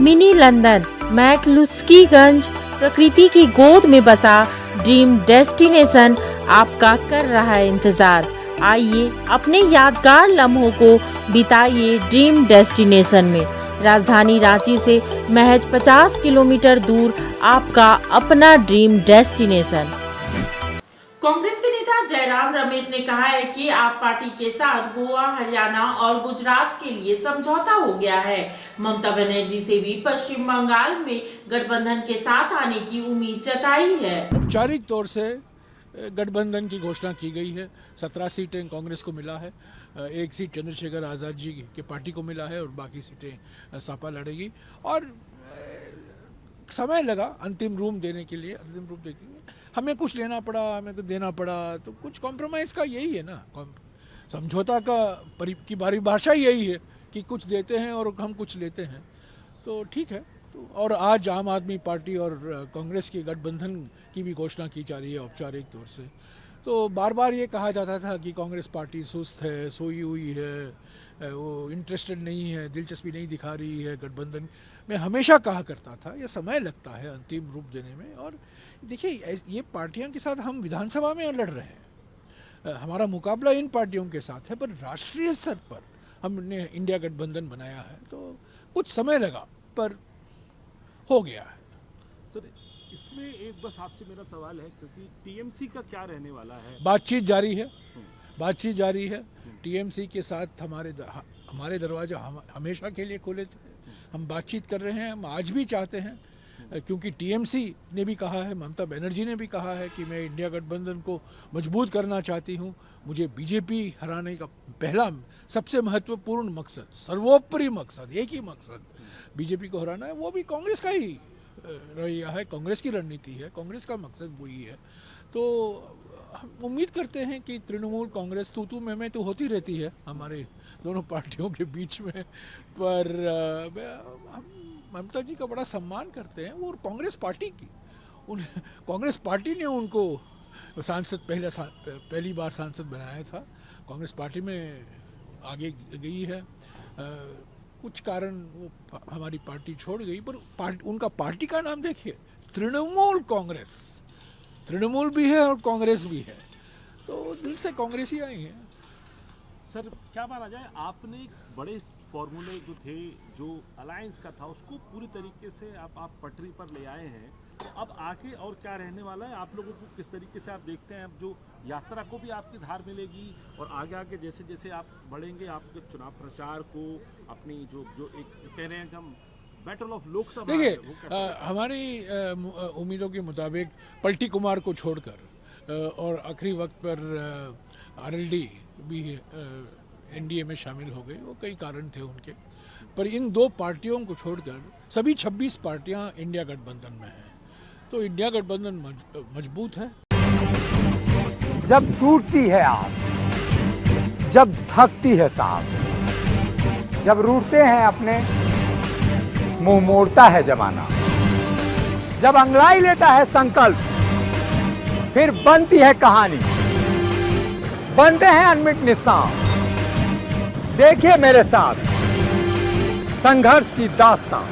Mini London McCluskieganj प्रकृति की गोद में बसा ड्रीम डेस्टिनेशन आपका कर रहा है इंतजार। आइए अपने यादगार लम्हों को बिताइए ड्रीम डेस्टिनेशन में। राजधानी रांची से महज 50 किलोमीटर दूर आपका अपना ड्रीम डेस्टिनेशन। कांग्रेस के नेता जयराम रमेश ने कहा है कि आप पार्टी के साथ गोवा, हरियाणा और गुजरात के लिए समझौता हो गया है। ममता बनर्जी से भी पश्चिम बंगाल में गठबंधन के साथ आने की उम्मीद जताई है। औपचारिक तौर से गठबंधन की घोषणा की गई है। 17 सीटें कांग्रेस को मिला है, 1 सीट चंद्रशेखर आज़ाद जी के पार्टी को मिला है और बाकी सीटें सपा लड़ेगी। और समय लगा अंतिम रूप देने के लिए, हमें कुछ लेना पड़ा, हमें कुछ देना पड़ा, तो कुछ कॉम्प्रोमाइज़ का यही है ना, समझौता की परिभाषा यही है कि कुछ देते हैं और हम कुछ लेते हैं, तो ठीक है। तो और आज आम आदमी पार्टी और कांग्रेस के गठबंधन की भी घोषणा की जा रही है औपचारिक तौर से। तो बार बार ये कहा जाता था कि कांग्रेस पार्टी सुस्त है, सोई हुई है, वो इंटरेस्टेड नहीं है, दिलचस्पी नहीं दिखा रही है गठबंधन में। हमेशा कहा करता था ये समय लगता है अंतिम रूप देने में। और देखिए, ये पार्टियों के साथ हम विधानसभा में लड़ रहे हैं, हमारा मुकाबला इन पार्टियों के साथ है, पर राष्ट्रीय स्तर पर हमने इंडिया गठबंधन बनाया है, तो कुछ समय लगा पर हो गया है। सर, इसमें एक बस आपसे मेरा सवाल है, क्योंकि टीएमसी का क्या रहने वाला है? बातचीत जारी है। टीएमसी के साथ हमारे दरवाजा हमेशा के लिए खुले थे। हम बातचीत कर रहे हैं, हम आज भी चाहते हैं, क्योंकि टीएमसी ने भी कहा है, ममता बनर्जी ने भी कहा है कि मैं इंडिया गठबंधन को मजबूत करना चाहती हूँ। मुझे बीजेपी हराने का पहला सबसे महत्वपूर्ण मकसद, सर्वोपरि मकसद, एक ही मकसद बीजेपी को हराना है। वो भी कांग्रेस का ही रवैया है, कांग्रेस की रणनीति है, कांग्रेस का मकसद वही है। तो हम उम्मीद करते हैं कि तृणमूल कांग्रेस तू मैं तो होती रहती है हमारे दोनों पार्टियों के बीच में, पर हम ममता जी का बड़ा सम्मान करते हैं। और कांग्रेस पार्टी ने उनको पहली बार सांसद बनाया था। कांग्रेस पार्टी में आगे गई है, कुछ कारण वो हमारी पार्टी छोड़ गई, पर उनका पार्टी का नाम देखिए, तृणमूल कांग्रेस। तृणमूल भी है और कांग्रेस भी है, तो दिल से कांग्रेसी आई है। सर, क्या माना जाए, आपने एक बड़े फॉर्मूले जो थे, जो अलायंस का था, उसको पूरी तरीके से आप पटरी पर ले आए हैं। तो अब आगे और क्या रहने वाला है? आप लोगों को किस तरीके से आप देखते हैं? अब जो यात्रा को भी आपकी धार मिलेगी और आगे जैसे जैसे आप बढ़ेंगे, आपके चुनाव प्रचार को अपनी जो एक कह रहे हैं कि हम बैटल ऑफ लोकसभा, देखिए, हमारी उम्मीदों के मुताबिक पलटी कुमार को छोड़कर और आखिरी वक्त पर आरएलडी भी एनडीए में शामिल हो गए। वो कई कारण थे उनके, पर इन 2 पार्टियों को छोड़कर सभी 26 पार्टियां इंडिया गठबंधन में हैं। तो इंडिया गठबंधन मजबूत है। जब टूटती है आस, जब थकती है सांस, जब रूठते हैं अपने, मुंह मोड़ता है जमाना, जब अंगड़ाई लेता है संकल्प, फिर बनती है कहानी, बनते हैं अनमिट निशान। देखिए मेरे साथ संघर्ष की दास्तां।